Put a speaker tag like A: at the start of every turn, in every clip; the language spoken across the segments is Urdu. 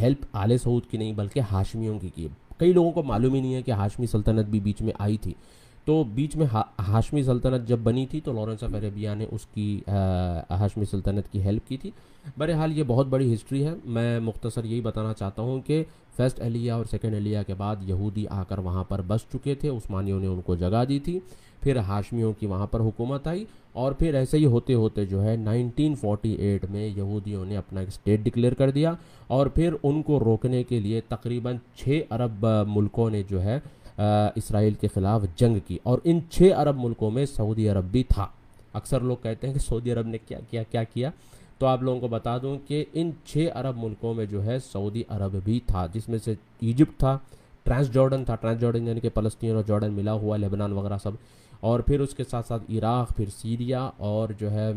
A: ہیلپ آل سعود کی نہیں بلکہ ہاشمیوں کی. کئی لوگوں کو معلوم ہی نہیں ہے کہ ہاشمی سلطنت بھی بیچ میں آئی تھی. تو بیچ میں ہاشمی سلطنت جب بنی تھی تو لارنس آف عربیہ نے اس کی ہاشمی سلطنت کی ہیلپ کی تھی. بہرحال یہ بہت بڑی ہسٹری ہے. میں مختصر یہی بتانا چاہتا ہوں کہ فرسٹ ایلیا اور سیکنڈ ایلیا کے بعد یہودی آ کر وہاں پر بس چکے تھے. عثمانیوں نے ان کو جگہ دی تھی. پھر ہاشمیوں کی وہاں پر حکومت آئی اور پھر ایسے ہی ہوتے ہوتے جو ہے 1948 میں یہودیوں نے اپنا ایک اسٹیٹ ڈکلیئر کر دیا. اور پھر ان کو روکنے کے لیے تقریباً 6 ارب ملکوں نے جو ہے اسرائیل کے خلاف جنگ کی. اور ان 6 ارب ملکوں میں سعودی عرب بھی تھا. اکثر لوگ کہتے ہیں کہ سعودی عرب نے کیا کیا تو آپ لوگوں کو بتا دوں کہ ان 6 ارب ملکوں میں جو ہے سعودی عرب بھی تھا، جس میں سے ایجپٹ تھا، ٹرانس جارڈن تھا، ٹرانس جارڈن یعنی کہ فلسطین اور جارڈن ملا ہوا، لبنان وغیرہ سب، اور پھر اس کے ساتھ ساتھ عراق، پھر سیریا اور جو ہے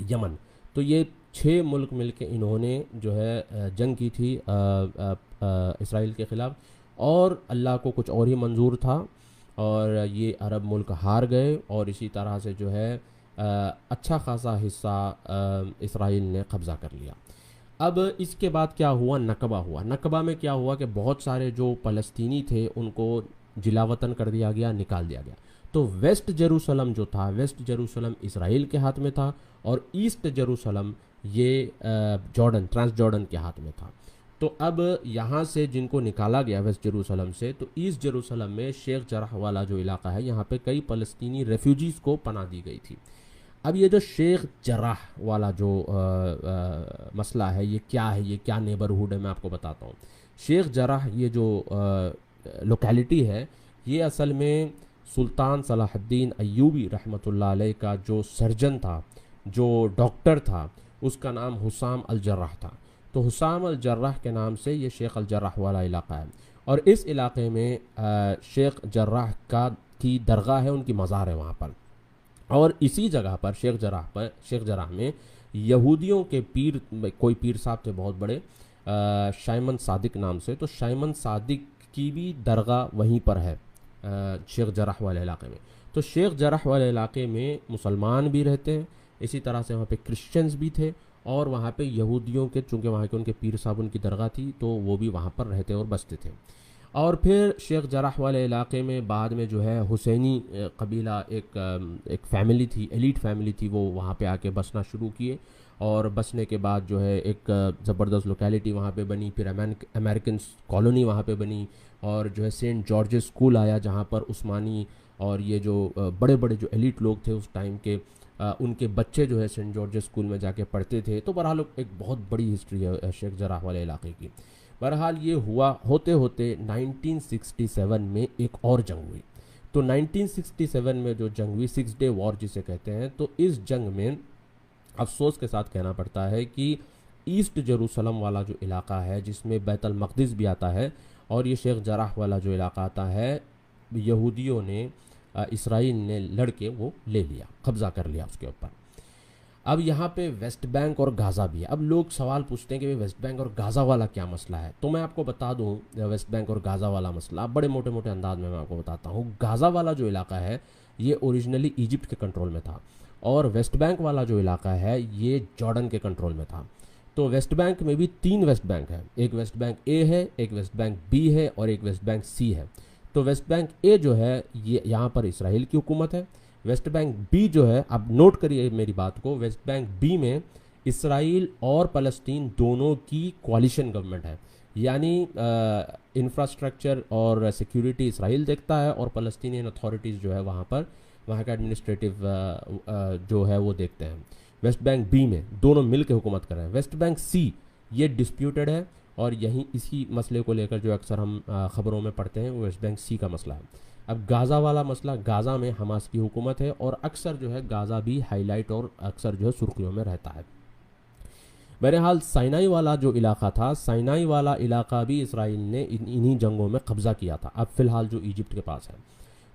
A: یمن. تو یہ 6 ملک مل کے انہوں نے جو ہے جنگ کی تھی اسرائیل کے خلاف. اور اللہ کو کچھ اور ہی منظور تھا اور یہ عرب ملک ہار گئے اور اسی طرح سے جو ہے اچھا خاصا حصہ اسرائیل نے قبضہ کر لیا. اب اس کے بعد کیا ہوا؟ نکبہ ہوا. نکبہ میں کیا ہوا کہ بہت سارے جو فلسطینی تھے ان کو جلا وطن کر دیا گیا، نکال دیا گیا. تو ویسٹ جیروسلم جو تھا، ویسٹ جیروسلم اسرائیل کے ہاتھ میں تھا اور ایسٹ جیروسلم یہ جارڈن، ٹرانس جارڈن کے ہاتھ میں تھا. تو اب یہاں سے جن کو نکالا گیا ویسٹ جیروسلم سے، تو ایسٹ جیروسلم میں شیخ جرح والا جو علاقہ ہے یہاں پہ کئی فلسطینی ریفیوجیز کو پناہ دی گئی تھی. اب یہ جو شیخ جرح والا جو مسئلہ ہے یہ کیا ہے، یہ کیا نیبرہوڈ ہے، میں آپ کو بتاتا ہوں. شیخ جرح یہ جو لوکیلٹی ہے یہ اصل میں سلطان صلاح الدین ایوبی رحمۃ اللہ علیہ کا جو سرجن تھا، جو ڈاکٹر تھا، اس کا نام حسام الجرح تھا. تو حسام الجرح کے نام سے یہ شیخ الجرح والا علاقہ ہے. اور اس علاقے میں شیخ جرح کی درگاہ ہے، ان کی مزار ہے وہاں پر. اور اسی جگہ پر شیخ جرح میں یہودیوں کے کوئی پیر صاحب تھے بہت بڑے، شائمن صادق نام سے. تو شائمن صادق کی بھی درگاہ وہیں پر ہے شیخ جرح والے علاقے میں. تو شیخ جرح والے علاقے میں مسلمان بھی رہتے ہیں، اسی طرح سے وہاں پہ کرسچنز بھی تھے، اور وہاں پہ یہودیوں کے چونکہ وہاں کے ان کے پیر صاحب ان کی درگاہ تھی تو وہ بھی وہاں پر رہتے اور بستے تھے. اور پھر شیخ جرح والے علاقے میں بعد میں جو ہے حسینی قبیلہ ایک فیملی تھی، ایلیٹ فیملی تھی، وہ وہاں پہ آ کے بسنا شروع کیے. اور بسنے کے بعد جو ہے ایک زبردست لوکیلٹی وہاں پہ بنی. پھر امریکن کالونی وہاں پہ بنی اور جو ہے سینٹ جارجز اسکول آیا جہاں پر عثمانی اور یہ جو بڑے بڑے جو ایلیٹ لوگ تھے اس ٹائم کے ان کے بچے جو ہے سینٹ جارجز اسکول میں جا کے پڑھتے تھے. تو بہرحال ایک بہت بڑی ہسٹری ہے شیخ جرح والے علاقے کی. بہرحال یہ ہوا ہوتے ہوتے 1967 میں ایک اور جنگ ہوئی. تو 1967 میں جو جنگ ہوئی، 6 ڈے وار جسے کہتے ہیں، تو اس جنگ میں افسوس کے ساتھ کہنا پڑتا ہے کہ ایسٹ جیروسلم والا جو علاقہ ہے جس میں بیت المقدس بھی آتا ہے اور یہ شیخ جرح والا جو علاقہ آتا ہے، یہودیوں نے اسرائیل نے لڑ کے وہ لے لیا، قبضہ کر لیا اس کے اوپر. اب یہاں پہ ویسٹ بینک اور غازہ بھی ہے. اب لوگ سوال پوچھتے ہیں کہ ویسٹ بینک اور غازہ والا کیا مسئلہ ہے. تو میں آپ کو بتا دوں ویسٹ بینک اور غازہ والا مسئلہ بڑے موٹے موٹے انداز میں آپ کو بتاتا ہوں. غازہ والا جو علاقہ ہے یہ اوریجنلی ایجپٹ کے کنٹرول میں تھا اور ویسٹ بینک والا جو علاقہ ہے یہ جارڈن کے کنٹرول میں تھا. تو ویسٹ بینک میں بھی 3 ویسٹ بینک ہے، ایک ویسٹ بینک اے ہے، ایک ویسٹ بینک بی ہے اور ایک ویسٹ بینک سی ہے. تو ویسٹ بینک اے جو ہے یہ یہاں پر اسرائیل کی حکومت ہے. ویسٹ بینک بی جو ہے، اب نوٹ کریے میری بات کو، ویسٹ بینک بی میں اسرائیل اور فلسطین دونوں کی کوalition گورنمنٹ ہے. یعنی انفراسٹرکچر اور سیکیورٹی اسرائیل دیکھتا ہے اور فلسطینین اتھارٹیز جو ہے وہاں کا ایڈمنسٹریٹو جو ہے وہ دیکھتے ہیں. ویسٹ بینک بی میں دونوں مل کے حکومت کر رہے ہیں. ویسٹ بینک سی یہ ڈسپیوٹڈ ہے اور یہیں اسی مسئلے کو لے کر جو اکثر ہم خبروں میں پڑھتے ہیں وہ ویسٹ بینک سی کا مسئلہ ہے. اب غازہ والا مسئلہ، غازہ میں حماس کی حکومت ہے اور اکثر جو ہے غازہ بھی ہائی لائٹ اور اکثر جو ہے سرخیوں میں رہتا ہے. بہرحال سینائی والا جو علاقہ تھا، سینائی والا علاقہ بھی اسرائیل نے انہی جنگوں میں قبضہ کیا تھا. اب فی الحال جو ایجپٹ کے پاس ہے.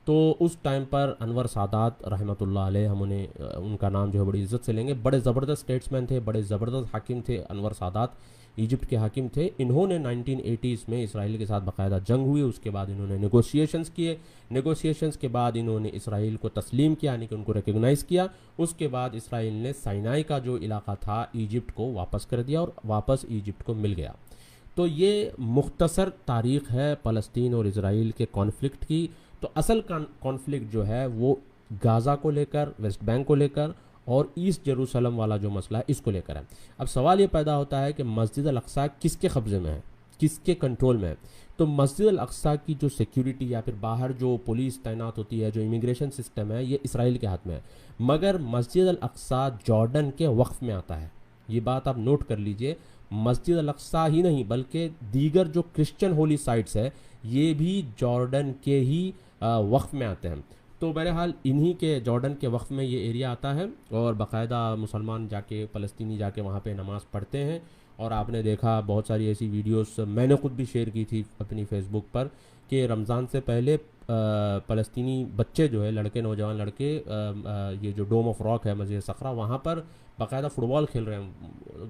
A: تو اس ٹائم پر انور سادات رحمۃ اللہ علیہ، ہم انہیں ان کا نام جو ہے بڑی عزت سے لیں گے، بڑے زبردست اسٹیٹسمین تھے، بڑے زبردست حاکم تھے. انور سادات ایجپٹ کے حاکم تھے. انہوں نے 1980s میں اسرائیل کے ساتھ باقاعدہ جنگ ہوئی. اس کے بعد انہوں نے نیگوشیشنز کیے. نیگوشیشنز کے بعد انہوں نے اسرائیل کو تسلیم کیا، یعنی کہ ان کو ریکگنائز کیا. اس کے بعد اسرائیل نے سینائی کا جو علاقہ تھا ایجپٹ کو واپس کر دیا اور واپس ایجپٹ کو مل گیا. تو یہ مختصر تاریخ ہے فلسطین اور اسرائیل کے کانفلکٹ کی. تو اصل کانفلکٹ جو ہے وہ غازہ کو لے کر، ویسٹ بینک کو لے کر، اور ایسٹ جیروسلم والا جو مسئلہ ہے اس کو لے کر ہے. اب سوال یہ پیدا ہوتا ہے کہ مسجد الاقصیٰ کس کے قبضے میں ہے، کس کے کنٹرول میں ہے؟ تو مسجد الاقصیٰ کی جو سیکیورٹی یا پھر باہر جو پولیس تعینات ہوتی ہے، جو امیگریشن سسٹم ہے، یہ اسرائیل کے ہاتھ میں ہے. مگر مسجد الاقصیٰ جارڈن کے وقف میں آتا ہے. یہ بات آپ نوٹ کر لیجئے، مسجد الاقصیٰ ہی نہیں بلکہ دیگر جو کرسچن ہولی سائٹس ہے یہ بھی جارڈن کے ہی وقف میں آتے ہیں. تو بہرحال انہی کے جارڈن کے وقف میں یہ ایریا آتا ہے، اور باقاعدہ مسلمان جا کے، فلسطینی جا کے وہاں پہ نماز پڑھتے ہیں. اور آپ نے دیکھا بہت ساری ایسی ویڈیوز میں نے خود بھی شیئر کی تھی اپنی فیس بک پر کہ رمضان سے پہلے فلسطینی بچے جو ہے، لڑکے، نوجوان لڑکے، یہ جو ڈوم آف راک ہے مسجد صخرہ، وہاں پر باقاعدہ فٹ بال کھیل رہے ہیں،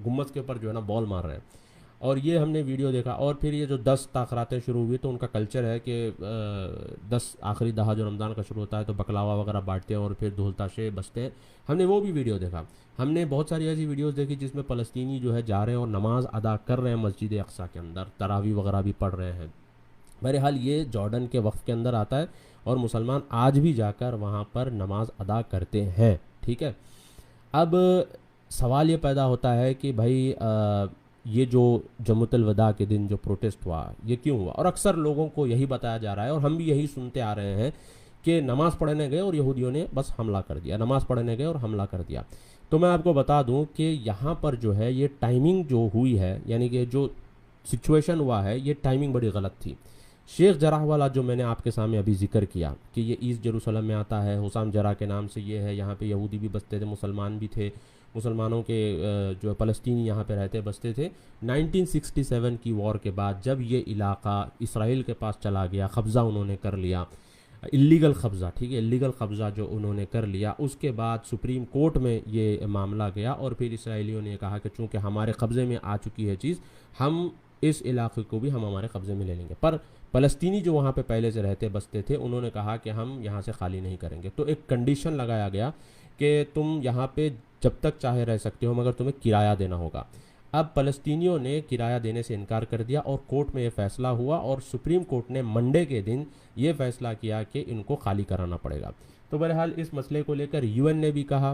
A: گنبد کے اوپر جو ہے نا بال مار رہے ہیں. اور یہ ہم نے ویڈیو دیکھا. اور پھر یہ جو 10 تاخراتیں شروع ہوئی تو ان کا کلچر ہے کہ 10 آخری دہا جو رمضان کا شروع ہوتا ہے تو بکلاوا وغیرہ بانٹتے ہیں اور پھر ڈھول تاشے بجتے ہیں. ہم نے وہ بھی ویڈیو دیکھا. ہم نے بہت ساری ایسی ویڈیوز دیکھی جس میں فلسطینی جو ہے جا رہے ہیں اور نماز ادا کر رہے ہیں مسجد اقصیٰ کے اندر، تراویح وغیرہ بھی پڑھ رہے ہیں. بہرحال یہ جارڈن کے وقف کے اندر آتا ہے اور مسلمان آج بھی جا کر وہاں پر نماز ادا کرتے ہیں. ٹھیک ہے. اب سوال یہ پیدا ہوتا ہے کہ بھائی یہ جو جمعۃ الوداع کے دن جو پروٹیسٹ ہوا یہ کیوں ہوا؟ اور اکثر لوگوں کو یہی بتایا جا رہا ہے اور ہم بھی یہی سنتے آ رہے ہیں کہ نماز پڑھنے گئے اور یہودیوں نے بس حملہ کر دیا، نماز پڑھنے گئے اور حملہ کر دیا. تو میں آپ کو بتا دوں کہ یہاں پر جو ہے یہ ٹائمنگ جو ہوئی ہے، یعنی کہ جو سچویشن ہوا ہے یہ ٹائمنگ بڑی غلط تھی. شیخ جرح والا جو میں نے آپ کے سامنے ابھی ذکر کیا کہ یہ ایسٹ جیروسلم میں آتا ہے، حسام جرح کے نام سے یہ ہے، یہاں پہ یہودی بھی بستے تھے، مسلمان بھی تھے، مسلمانوں کے جو فلسطینی یہاں پہ رہتے بستے تھے. 1967 کی وار کے بعد جب یہ علاقہ اسرائیل کے پاس چلا گیا، قبضہ انہوں نے کر لیا، اللیگل قبضہ، ٹھیک ہے، اللیگل قبضہ جو انہوں نے کر لیا، اس کے بعد سپریم کورٹ میں یہ معاملہ گیا اور پھر اسرائیلیوں نے کہا کہ چونکہ ہمارے قبضے میں آ چکی ہے چیز، ہم اس علاقے کو بھی ہم ہمارے قبضے میں لے لیں گے. پر فلسطینی جو وہاں پہ پہلے سے رہتے بستے تھے انہوں نے کہا کہ ہم یہاں سے خالی نہیں کریں گے. تو ایک کنڈیشن لگایا گیا کہ تم یہاں پہ جب تک چاہے رہ سکتے ہو مگر تمہیں کرایہ دینا ہوگا. اب فلسطینیوں نے کرایہ دینے سے انکار کر دیا اور کورٹ میں یہ فیصلہ ہوا اور سپریم کورٹ نے منڈے کے دن یہ فیصلہ کیا کہ ان کو خالی کرانا پڑے گا. تو بہرحال اس مسئلے کو لے کر UN نے بھی کہا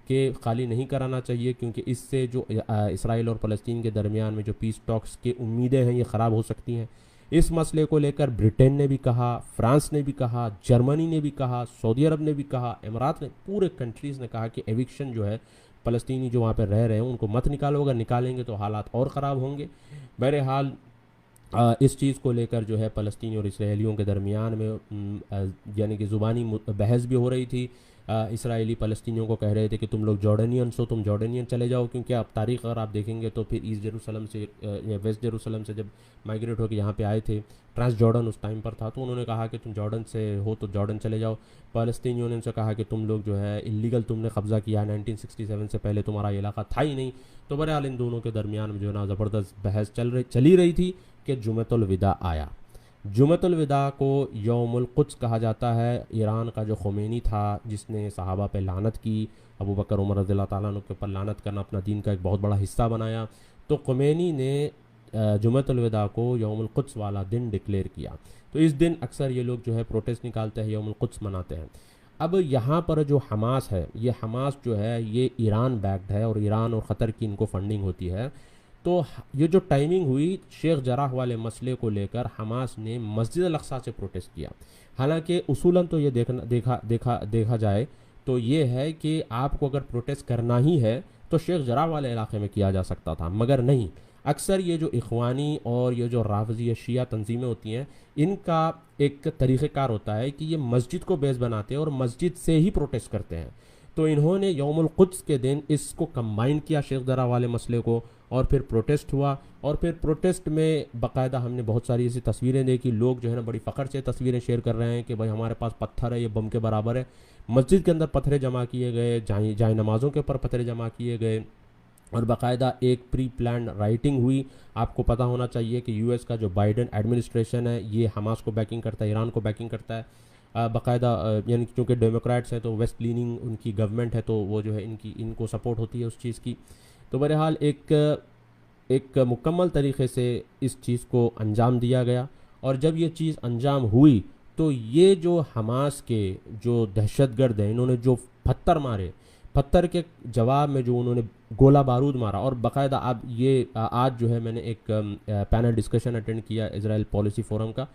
A: کہ خالی نہیں کرانا چاہیے کیونکہ اس سے جو اسرائیل اور فلسطین کے درمیان میں جو پیس ٹاکس کی امیدیں ہیں یہ خراب ہو سکتی ہیں. اس مسئلے کو لے کر برٹین نے بھی کہا، فرانس نے بھی کہا، جرمنی نے بھی کہا، سعودی عرب نے بھی کہا، امارات نے، پورے کنٹریز نے کہا کہ ایوکشن جو ہے فلسطینی جو وہاں پہ رہ رہے ہیں ان کو مت نکالو، اگر نکالیں گے تو حالات اور خراب ہوں گے. بہرحال اس چیز کو لے کر جو ہے فلسطینی اور اسرائیلیوں کے درمیان میں یعنی کہ زبانی بحث بھی ہو رہی تھی. اسرائیلی فلسطینیوں کو کہہ رہے تھے کہ تم لوگ جارڈنینس ہو، تم جارڈنین چلے جاؤ، کیونکہ اب تاریخ اگر آپ دیکھیں گے تو پھر ایسٹ جیروسلم سے یا ویسٹ جیروسلم سے جب مائیگریٹ ہو کے یہاں پہ آئے تھے، ٹرانس جارڈن اس ٹائم پر تھا، تو انہوں نے کہا کہ تم جارڈن سے ہو تو جارڈن چلے جاؤ. فلسطینیوں نے ان سے کہا کہ تم لوگ جو ہے اللیگل تم نے قبضہ کیا، 1967 سے پہلے تمہارا یہ علاقہ تھا ہی نہیں. تو بہرحال ان دونوں کے درمیان میں جو ہے نا زبردست بحث چلی رہی تھی کہ جمعۃ الوداع آیا. جمعۃ الوداع کو یوم القدس کہا جاتا ہے. ایران کا جو خمینی تھا جس نے صحابہ پہ لعنت کی، ابو بکر عمر رضی اللہ تعالیٰ عنہ کے اوپر لعنت کرنا اپنا دین کا ایک بہت بڑا حصہ بنایا، تو خمینی نے جمعۃ الوداع کو یوم القدس والا دن ڈکلیئر کیا. تو اس دن اکثر یہ لوگ جو ہے پروٹیسٹ نکالتے ہیں، یوم القدس مناتے ہیں. اب یہاں پر جو حماس ہے، یہ حماس جو ہے یہ ایران بیکڈ ہے اور ایران اور قطر کی ان کو فنڈنگ ہوتی ہے. تو یہ جو ٹائمنگ ہوئی شیخ جرح والے مسئلے کو لے کر، حماس نے مسجد الاقصیٰ سے پروٹیسٹ کیا. حالانکہ اصولاً تو یہ دیکھا جائے تو یہ ہے کہ آپ کو اگر پروٹیسٹ کرنا ہی ہے تو شیخ جرح والے علاقے میں کیا جا سکتا تھا، مگر نہیں. اکثر یہ جو اخوانی اور یہ جو رافضی یا شیعہ تنظیمیں ہوتی ہیں ان کا ایک طریقہ کار ہوتا ہے کہ یہ مسجد کو بیس بناتے ہیں اور مسجد سے ہی پروٹیسٹ کرتے ہیں. تو انہوں نے یوم القدس کے دن اس کو کمبائن کیا شیخ جرح والے مسئلے کو، اور پھر پروٹیسٹ ہوا. اور پھر پروٹیسٹ میں باقاعدہ ہم نے بہت ساری ایسی تصویریں دیکھی، لوگ جو ہے نا بڑی فخر سے تصویریں شیئر کر رہے ہیں کہ بھائی ہمارے پاس پتھر ہے، یہ بم کے برابر ہے. مسجد کے اندر پتھریں جمع کیے گئے، جائے نمازوں کے اوپر پتھریں جمع کیے گئے، اور باقاعدہ ایک پری پلانڈ رائٹنگ ہوئی. آپ کو پتہ ہونا چاہیے کہ US کا جو بائیڈن ایڈمنسٹریشن ہے یہ حماس کو بیکنگ کرتا ہے، ایران کو بیکنگ کرتا ہے. باقاعدہ یعنی چونکہ ڈیموکریٹس ہیں تو ویسٹ لیننگ ان کی گورنمنٹ ہے، تو وہ جو ہے ان کو سپورٹ ہوتی ہے اس چیز کی. تو بہرحال ایک مکمل طریقے سے اس چیز کو انجام دیا گیا، اور جب یہ چیز انجام ہوئی تو یہ جو حماس کے جو دہشت گرد ہیں انہوں نے جو پتھر مارے، پتھر کے جواب میں جو انہوں نے گولہ بارود مارا، اور باقاعدہ اب یہ آج جو ہے میں نے ایک پینل ڈسکشن اٹینڈ کیا اسرائیل پالیسی فورم کا،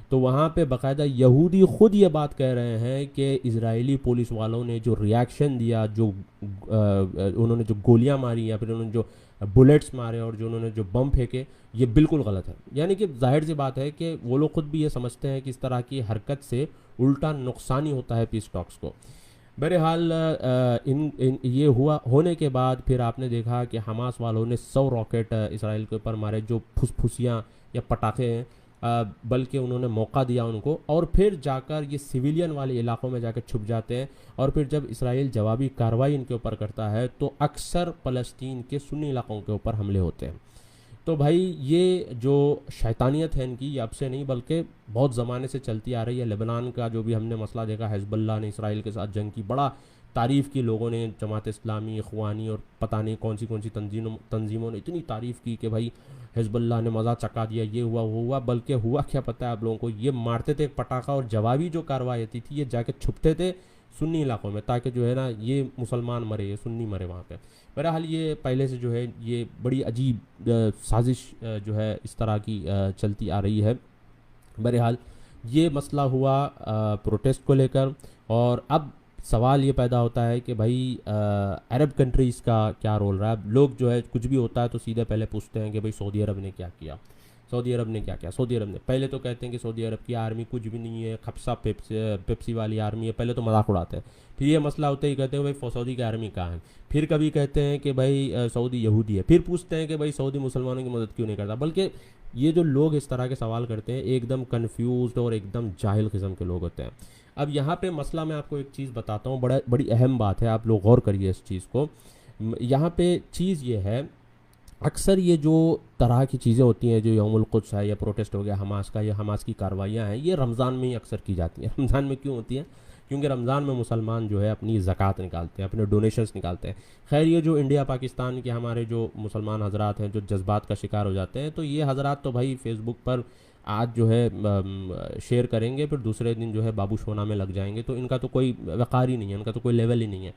A: تو وہاں پہ باقاعدہ یہودی خود یہ بات کہہ رہے ہیں کہ اسرائیلی پولیس والوں نے جو ریاکشن دیا، جو انہوں نے جو گولیاں ماری یا پھر انہوں نے جو بلیٹس مارے اور جو انہوں نے جو بم پھینکے، یہ بالکل غلط ہے۔ یعنی کہ ظاہر سی بات ہے کہ وہ لوگ خود بھی یہ سمجھتے ہیں کہ اس طرح کی حرکت سے الٹا نقصان ہی ہوتا ہے پیس ٹاکس کو۔ بہرحال یہ ہوا ہونے کے بعد پھر آپ نے دیکھا کہ حماس والوں نے 100 راکٹ اسرائیل کے اوپر مارے، جو پھسیاں یا پٹاخے ہیں، بلکہ انہوں نے موقع دیا ان کو، اور پھر جا کر یہ سویلین والے علاقوں میں جا کے چھپ جاتے ہیں، اور پھر جب اسرائیل جوابی کارروائی ان کے اوپر کرتا ہے تو اکثر فلسطین کے سنی علاقوں کے اوپر حملے ہوتے ہیں۔ تو بھائی یہ جو شیطانیت ہے ان کی، یہ اب سے نہیں بلکہ بہت زمانے سے چلتی آ رہی ہے۔ لبنان کا جو بھی ہم نے مسئلہ دیکھا، حزب اللہ نے اسرائیل کے ساتھ جنگ کی، بڑا تعریف کی لوگوں نے، جماعت اسلامی، اخوانی اور پتہ نہیں کون سی تنظیموں نے اتنی تعریف کی کہ بھائی حزب اللہ نے مزہ چکا دیا، یہ ہوا وہ ہوا، بلکہ ہوا کیا پتہ ہے آپ لوگوں کو، یہ مارتے تھے ایک پٹاخہ، اور جوابی جو کارروائی ہوتی تھی یہ جا کے چھپتے تھے سنی علاقوں میں، تاکہ جو ہے نا یہ مسلمان مرے، یہ سنی مرے وہاں پہ۔ بہرحال یہ پہلے سے جو ہے یہ بڑی عجیب سازش جو ہے اس طرح کی چلتی آ رہی ہے۔ بہرحال یہ مسئلہ ہوا پروٹیسٹ کو لے کر، اور اب سوال یہ پیدا ہوتا ہے کہ بھائی عرب کنٹریز کا کیا رول رہا ہے۔ لوگ جو ہے کچھ بھی ہوتا ہے تو سیدھے پہلے پوچھتے ہیں کہ بھائی سعودی عرب نے کیا کیا، سعودی عرب نے کیا کیا۔ سعودی عرب نے پہلے تو کہتے ہیں کہ سعودی عرب کی آرمی کچھ بھی نہیں ہے، خپسہ پیپسی والی آرمی ہے، پہلے تو مذاق اڑاتے ہیں، پھر یہ مسئلہ ہوتا ہی کہتے ہیں بھائی سعودی کی آرمی کہاں ہے، پھر کبھی کہتے ہیں کہ بھائی سعودی یہودی ہے، پھر پوچھتے ہیں کہ بھائی سعودی مسلمانوں کی مدد کیوں نہیں کرتا۔ بلکہ یہ جو لوگ اس طرح کے سوال کرتے ہیں ایک دم کنفیوزڈ اور ایک دم جاہل قسم کے لوگ ہوتے ہیں۔ اب یہاں پہ مسئلہ میں آپ کو ایک چیز بتاتا ہوں، بڑی اہم بات ہے، آپ لوگ غور کریے اس چیز کو۔ یہاں پہ چیز یہ ہے، اکثر یہ جو طرح کی چیزیں ہوتی ہیں، جو یوم القدس ہے یا پروٹیسٹ ہو گیا حماس کا، یا حماس کی کاروائیاں ہیں، یہ رمضان میں ہی اکثر کی جاتی ہیں۔ رمضان میں کیوں ہوتی ہیں؟ کیونکہ رمضان میں مسلمان جو ہے اپنی زکوٰۃ نکالتے ہیں، اپنے ڈونیشنز نکالتے ہیں۔ خیر یہ جو انڈیا پاکستان کے ہمارے جو مسلمان حضرات ہیں جو جذبات کا شکار ہو جاتے ہیں، تو یہ حضرات تو بھائی فیس بک پر آج جو ہے شیئر کریں گے، پھر دوسرے دن جو ہے بابو شونا میں لگ جائیں گے، تو ان کا تو کوئی وقار ہی نہیں ہے، ان کا تو کوئی لیول ہی نہیں ہے۔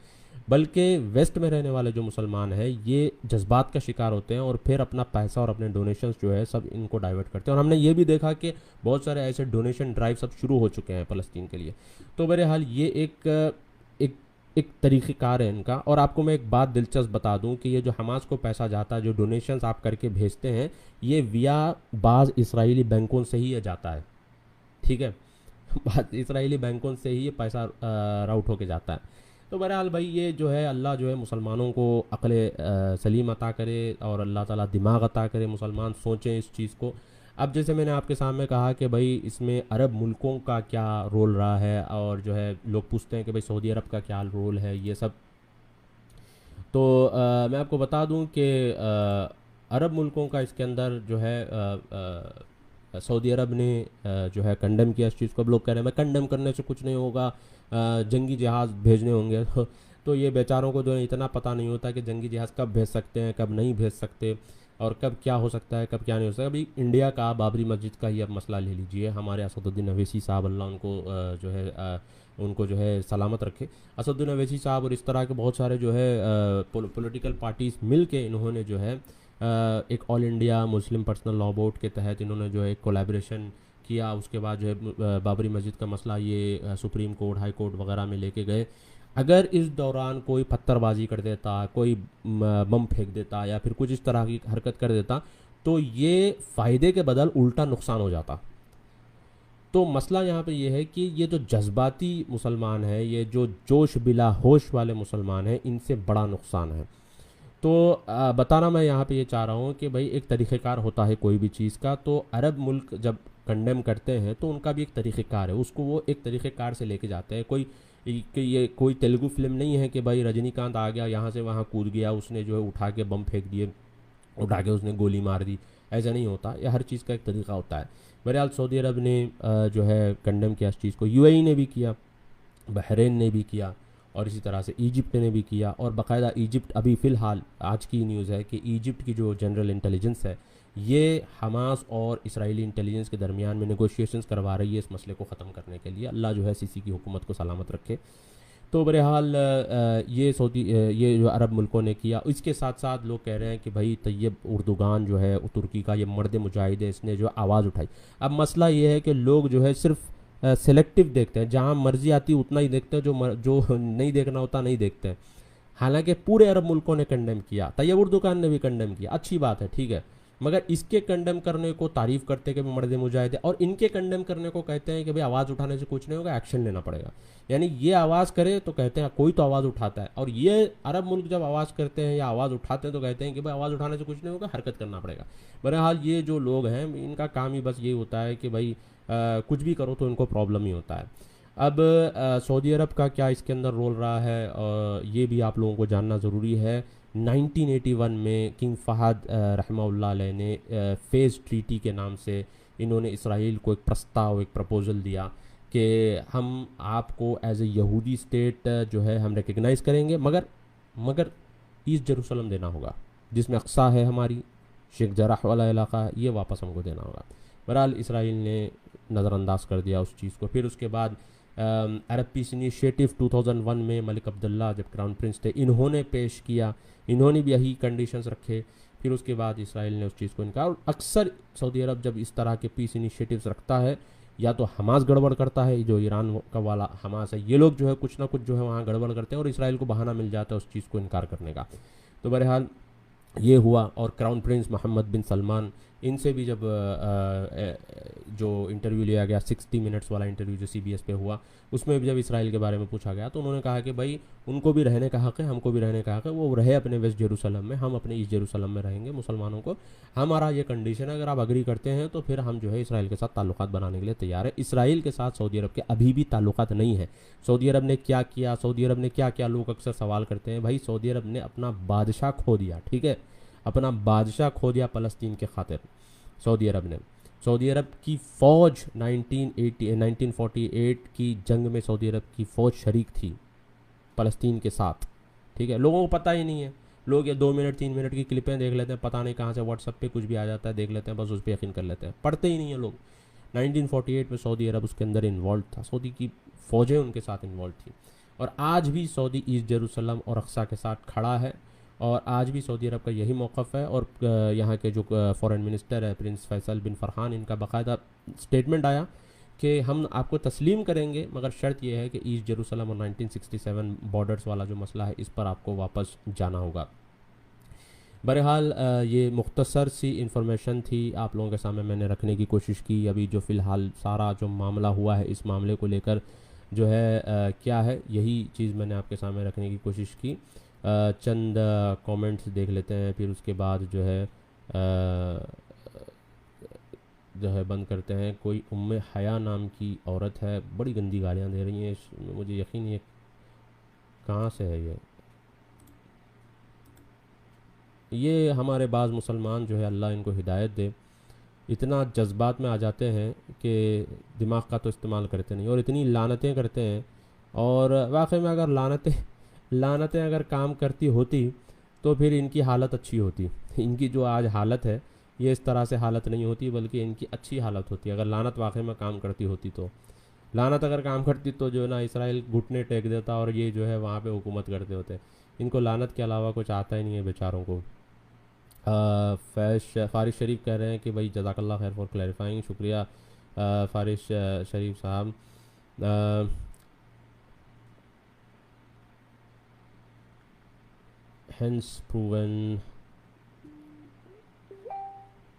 A: بلکہ ویسٹ میں رہنے والے جو مسلمان ہیں یہ جذبات کا شکار ہوتے ہیں، اور پھر اپنا پیسہ اور اپنے ڈونیشنز جو ہے سب ان کو ڈائیورٹ کرتے ہیں، اور ہم نے یہ بھی دیکھا کہ بہت سارے ایسے ڈونیشن ڈرائیو سب شروع ہو چکے ہیں فلسطین کے لیے۔ تو بہرحال یہ ایک طریقہ کار ہے ان کا۔ اور آپ کو میں ایک بات دلچسپ بتا دوں کہ یہ جو حماس کو پیسہ جاتا ہے، جو ڈونیشنز آپ کر کے بھیجتے ہیں، یہ ویا بعض اسرائیلی بینکوں سے ہی یہ جاتا ہے، ٹھیک ہے، بعض اسرائیلی بینکوں سے ہی یہ پیسہ راؤٹ ہو کے جاتا ہے۔ تو بہرحال بھائی یہ جو ہے اللہ جو ہے مسلمانوں کو عقل سلیم عطا کرے، اور اللہ تعالیٰ دماغ عطا کرے، مسلمان سوچیں اس چیز کو۔ اب جیسے میں نے آپ کے سامنے کہا کہ بھائی اس میں عرب ملکوں کا کیا رول رہا ہے، اور جو ہے لوگ پوچھتے ہیں کہ بھائی سعودی عرب کا کیا رول ہے، یہ سب تو میں آپ کو بتا دوں کہ عرب ملکوں کا اس کے اندر جو ہے سعودی عرب نے جو ہے کنڈم کیا اس چیز کو۔ اب لوگ کہہ رہے ہیں میں کنڈم کرنے سے کچھ نہیں ہوگا، جنگی جہاز بھیجنے ہوں گے، تو یہ بیچاروں کو جو ہے اتنا پتہ نہیں ہوتا کہ جنگی جہاز کب بھیج سکتے ہیں، کب نہیں بھیج سکتے، اور کب کیا ہو سکتا ہے، کب کیا نہیں ہو سکتا۔ ابھی انڈیا کا بابری مسجد کا ہی اب مسئلہ لے لیجئے، ہمارے اسد الدین اویسی صاحب اللہ ان کو جو ہے ان کو جو ہے سلامت رکھے، اسد الدین اویسی صاحب اور اس طرح کے بہت سارے جو ہے پولیٹیکل پارٹیز مل کے انہوں نے جو ہے ایک آل انڈیا مسلم پرسنل لاء بورڈ کے تحت انہوں نے جو ہے ایک کولیبریشن کیا۔ اس کے بعد جو ہے بابری مسجد کا مسئلہ یہ سپریم کورٹ، ہائی کورٹ وغیرہ میں لے کے گئے۔ اگر اس دوران کوئی پتھر بازی کر دیتا، کوئی بم پھینک دیتا، یا پھر کچھ اس طرح کی حرکت کر دیتا، تو یہ فائدے کے بدل الٹا نقصان ہو جاتا۔ تو مسئلہ یہاں پہ یہ ہے کہ یہ جو جذباتی مسلمان ہیں، یہ جو جوش بلا ہوش والے مسلمان ہیں، ان سے بڑا نقصان ہے۔ تو بتانا میں یہاں پہ یہ چاہ رہا ہوں کہ بھائی ایک طریقہ کار ہوتا ہے کوئی بھی چیز کا، تو عرب ملک جب کنڈیم کرتے ہیں تو ان کا بھی ایک طریقہ کار ہے، اس کو وہ ایک طریقہ کار سے لے کے جاتے ہیں۔ یہ کوئی تیلگو فلم نہیں ہے کہ بھائی رجنی کانت آ گیا یہاں سے وہاں کود گیا، اس نے جو ہے اٹھا کے بم پھینک دیے، اٹھا کے اس نے گولی مار دی، ایسا نہیں ہوتا، یہ ہر چیز کا ایک طریقہ ہوتا ہے۔ بہرحال سعودی عرب نے جو ہے کنڈیم کیا اس چیز کو، یو اے ای نے بھی کیا، بحرین نے بھی کیا، اور اسی طرح سے ایجپٹ نے بھی کیا، اور باقاعدہ ایجپٹ ابھی فی الحال آج کی نیوز ہے کہ ایجپٹ کی جو جنرل انٹیلیجنس ہے یہ حماس اور اسرائیلی انٹیلیجنس کے درمیان میں نیگوشیشنز کروا رہی ہے اس مسئلے کو ختم کرنے کے لیے۔ اللہ جو ہے سیسی کی حکومت کو سلامت رکھے۔ تو بہرحال یہ جو عرب ملکوں نے کیا، اس کے ساتھ ساتھ لوگ کہہ رہے ہیں کہ بھائی طیب اردوغان جو ہے ترکی کا، یہ مرد مجاہد ہے، اس نے جو آواز اٹھائی۔ اب مسئلہ یہ ہے کہ لوگ جو ہے صرف سلیکٹیو دیکھتے ہیں، جہاں مرضی آتی اتنا ہی دیکھتے ہیں، جو نہیں دیکھنا ہوتا نہیں دیکھتے ہیں۔ حالانکہ پورے عرب ملکوں نے کنڈیم کیا، طیب اردوغان نے بھی کنڈیم کیا، اچھی بات ہے، ٹھیک ہے، مگر اس کے کنڈیم کرنے کو تعریف کرتے کہ مرد مجاہد ہے، اور ان کے کنڈیم کرنے کو کہتے ہیں کہ بھئی آواز اٹھانے سے کچھ نہیں ہوگا، ایکشن لینا پڑے گا۔ یعنی یہ آواز کرے تو کہتے ہیں کوئی تو آواز اٹھاتا ہے، اور یہ عرب ملک جب آواز کرتے ہیں یا آواز اٹھاتے ہیں تو کہتے ہیں کہ بھئی آواز اٹھانے سے کچھ نہیں ہوگا، حرکت کرنا پڑے گا۔ بہرحال یہ جو لوگ ہیں ان کا کام ہی بس یہی ہوتا ہے کہ بھئی کچھ بھی کرو تو ان کو پرابلم ہی ہوتا ہے۔ اب سعودی عرب کا کیا اس کے اندر رول رہا ہے، یہ بھی آپ لوگوں کو جاننا ضروری ہے۔ 1981 میں کنگ فہد رحمہ اللہ علیہ نے فیز ٹریٹی کے نام سے انہوں نے اسرائیل کو ایک پرستاؤ، ایک پرپوزل دیا کہ ہم آپ کو ایز اے یہودی اسٹیٹ جو ہے ہم ریکگنائز کریں گے، مگر ایسٹ جیروسلم دینا ہوگا، جس میں اقصیٰ ہے، ہماری شیخ جراح والا علاقہ ہے، یہ واپس ہم کو دینا ہوگا۔ بہرحال اسرائیل نے نظر انداز کر دیا اس چیز کو۔ پھر اس کے بعد عرب پیس انیشیٹو 2001 میں ملک عبداللہ جب کراؤن پرنس تھے، انہوں نے پیش کیا، انہوں نے بھی یہی کنڈیشنز رکھے۔ پھر اس کے بعد اسرائیل نے اس چیز کو انکار، اور اکثر سعودی عرب جب اس طرح کے پیس انیشیٹوز رکھتا ہے یا تو حماس گڑبڑ کرتا ہے، جو ایران کا والا حماس ہے، یہ لوگ جو ہے کچھ نہ کچھ جو ہے وہاں گڑبڑ کرتے ہیں اور اسرائیل کو بہانہ مل جاتا ہے اس چیز کو انکار کرنے کا۔ تو بہرحال یہ ہوا، اور کراؤن پرنس محمد بن سلمان ان سے بھی جب جو انٹرویو لیا گیا 60 منٹس والا انٹرویو جو CBS پہ ہوا، اس میں بھی جب اسرائیل کے بارے میں پوچھا گیا تو انہوں نے کہا کہ بھائی ان کو بھی رہنے کا حق ہے، ہم کو بھی رہنے کا حق ہے، وہ رہے اپنے ویسٹ جیروسلم میں، ہم اپنے ایسٹ جیروسلم میں رہیں گے مسلمانوں کو، ہمارا یہ کنڈیشن ہے، اگر آپ اگری کرتے ہیں تو پھر ہم جو ہے اسرائیل کے ساتھ تعلقات بنانے کے لیے تیار ہے۔ اسرائیل کے ساتھ سعودی عرب کے ابھی بھی تعلقات نہیں ہیں۔ سعودی عرب نے کیا کیا، سعودی عرب نے کیا کیا، لوگ اکثر سوال کرتے ہیں، بھائی سعودی عرب نے اپنا بادشاہ کھو دیا، ٹھیک ہے، اپنا بادشاہ کھو دیا فلسطین کے خاطر۔ سعودی عرب کی فوج 1948 کی جنگ میں سعودی عرب کی فوج شریک تھی فلسطین کے ساتھ، ٹھیک ہے، لوگوں کو پتہ ہی نہیں ہے، لوگ یہ 2 منٹ 3 منٹ کی کلپیں دیکھ لیتے ہیں، پتہ نہیں کہاں سے واٹس ایپ پہ کچھ بھی آ جاتا ہے، دیکھ لیتے ہیں، بس اس پہ یقین کر لیتے ہیں، پڑھتے ہی نہیں ہیں لوگ۔ 1948 میں سعودی عرب اس کے اندر انوالو تھا، سعودی کی فوجیں ان کے ساتھ انوالو تھیں، اور آج بھی سعودی ایسٹ جیروسلم اور اقصیٰ کے ساتھ کھڑا ہے، اور آج بھی سعودی عرب کا یہی موقف ہے۔ اور یہاں کے جو فورن منسٹر ہے پرنس فیصل بن فرحان، ان کا باقاعدہ اسٹیٹمنٹ آیا کہ ہم آپ کو تسلیم کریں گے، مگر شرط یہ ہے کہ ایسٹ جیروسلم اور 1967 بارڈرز والا جو مسئلہ ہے اس پر آپ کو واپس جانا ہوگا۔ بہرحال یہ مختصر سی انفارمیشن تھی آپ لوگوں کے سامنے میں نے رکھنے کی کوشش کی۔ ابھی جو فی الحال سارا جو معاملہ ہوا ہے اس معاملے کو لے کر جو ہے کیا ہے، یہی چیز میں نے آپ کے سامنے رکھنے کی کوشش کی۔ چند کومنٹس دیکھ لیتے ہیں، پھر اس کے بعد جو ہے بند کرتے ہیں۔ کوئی ام حیا نام کی عورت ہے، بڑی گندی گالیاں دے رہی ہیں، مجھے یقین یہ کہاں سے ہے، یہ ہمارے بعض مسلمان جو ہے اللہ ان کو ہدایت دے، اتنا جذبات میں آ جاتے ہیں کہ دماغ کا تو استعمال کرتے نہیں، اور اتنی لعنتیں کرتے ہیں، اور واقعی میں اگر لعنتیں اگر کام کرتی ہوتی تو پھر ان کی حالت اچھی ہوتی۔ ان کی جو آج حالت ہے یہ اس طرح سے حالت نہیں ہوتی، بلکہ ان کی اچھی حالت ہوتی اگر لعنت واقعی میں کام کرتی ہوتی۔ تو لعنت اگر کام کرتی تو جو ہے نا اسرائیل گھٹنے ٹیک دیتا اور یہ جو ہے وہاں پہ حکومت کرتے ہوتے۔ ان کو لعنت کے علاوہ کچھ آتا ہی نہیں ہے بیچاروں کو۔ فارس شریف کہہ رہے ہیں کہ بھائی جزاک اللہ خیر فار کلیریفائنگ، شکریہ فارس شریف صاحب۔ ہینس پروون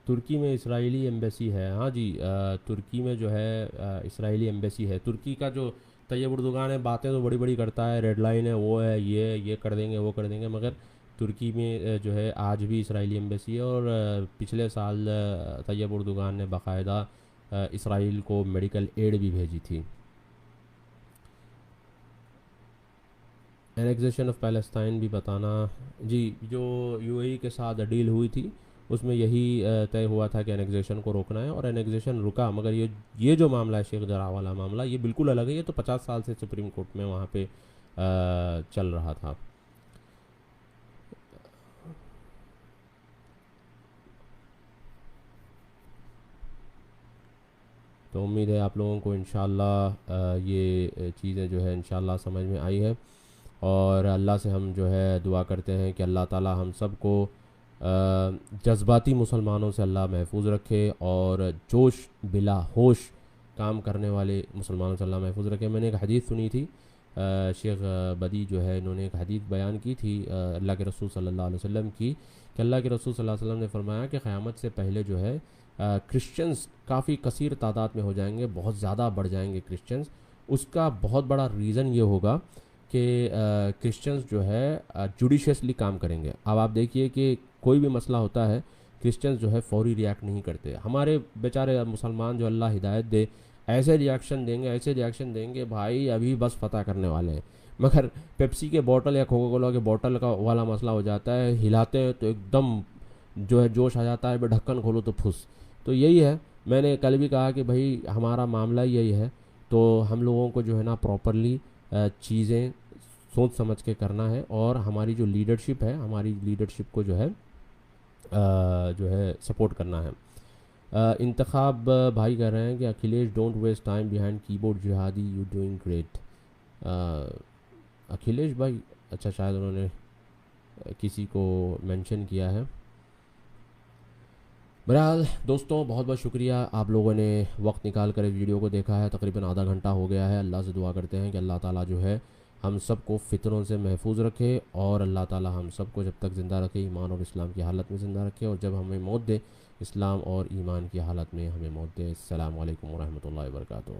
A: ترکی میں اسرائیلی ایمبیسی ہے، ہاں جی، ترکی میں جو ہے اسرائیلی ایمبیسی ہے۔ ترکی کا جو طیب اردوغان ہے باتیں تو بڑی بڑی کرتا ہے، ریڈ لائن ہے، وہ ہے، یہ کر دیں گے وہ کر دیں گے، مگر ترکی میں جو ہے آج بھی اسرائیلی ایمبیسی ہے۔ اور پچھلے سال طیب اردوغان نے باقاعدہ اسرائیل کو میڈیکل ایڈ بھی بھیجی تھی۔ اینیکزیشن آف پیلسٹائن بھی بتانا جی، جو UAE کے ساتھ ڈیل ہوئی تھی اس میں یہی طے ہوا تھا کہ اینیکزیشن کو روکنا ہے، اور اینیکزیشن رکا، مگر یہ جو معاملہ ہے شیخ جراح والا معاملہ یہ بالکل الگ ہے۔ یہ تو 50 سال سے سپریم کورٹ میں وہاں پہ چل رہا تھا. تو امید ہے آپ لوگوں کو انشاءاللہ یہ چیزیں جو ہے انشاءاللہ سمجھ میں آئی ہے، اور اللہ سے ہم جو ہے دعا کرتے ہیں کہ اللہ تعالی ہم سب کو جذباتی مسلمانوں سے اللہ محفوظ رکھے، اور جوش بلا ہوش کام کرنے والے مسلمانوں سے اللہ محفوظ رکھے. میں نے ایک حدیث سنی تھی، شیخ بدی جو ہے انہوں نے ایک حدیث بیان کی تھی اللہ کے رسول صلی اللہ علیہ وسلم کی، کہ اللہ کے رسول صلی اللہ علیہ وسلم نے فرمایا کہ قیامت سے پہلے جو ہے کرسچنز کافی کثیر تعداد میں ہو جائیں گے، بہت زیادہ بڑھ جائیں گے کرسچنز. اس کا بہت بڑا ریزن یہ ہوگا کہ کرسچنز جو ہے جوڈیشیسلی کام کریں گے. اب آپ دیکھیے کہ کوئی بھی مسئلہ ہوتا ہے کرسچنز جو ہے فوری ریاکٹ نہیں کرتے. ہمارے بیچارے مسلمان جو اللہ ہدایت دے ایسے ریاکشن دیں گے بھائی ابھی بس فتح کرنے والے ہیں. مگر پیپسی کے بوٹل یا کوکا کولا کے بوٹل کا والا مسئلہ ہو جاتا ہے، ہلاتے ہیں تو ایک دم جو ہے جوش آ جاتا ہے، بے ڈھکن کھولو تو پھس. تو یہی ہے، میں نے کل بھی کہا کہ بھائی ہمارا معاملہ یہی ہے. تو ہم لوگوں کو جو ہے نا پراپرلی چیزیں سوچ سمجھ کے کرنا ہے، اور ہماری جو لیڈرشپ ہے ہماری لیڈرشپ کو جو ہے سپورٹ کرنا ہے. انتخاب بھائی کہہ رہے ہیں کہ Akhilesh don't waste time behind keyboard جہادی، یو ڈوئنگ گریٹ. اکھلیش بھائی، اچھا شاید انہوں نے کسی کو مینشن کیا ہے. بہرحال دوستوں بہت بہت شکریہ، آپ لوگوں نے وقت نکال کر اس ویڈیو کو دیکھا ہے. تقریباً آدھا گھنٹہ ہو گیا ہے. اللہ سے دعا کرتے ہیں کہ اللہ تعالیٰ جو ہے ہم سب کو فتنوں سے محفوظ رکھے، اور اللہ تعالیٰ ہم سب کو جب تک زندہ رکھے ایمان اور اسلام کی حالت میں زندہ رکھے، اور جب ہمیں موت دے اسلام اور ایمان کی حالت میں ہمیں موت دے. السلام علیکم ورحمۃ اللہ وبرکاتہ.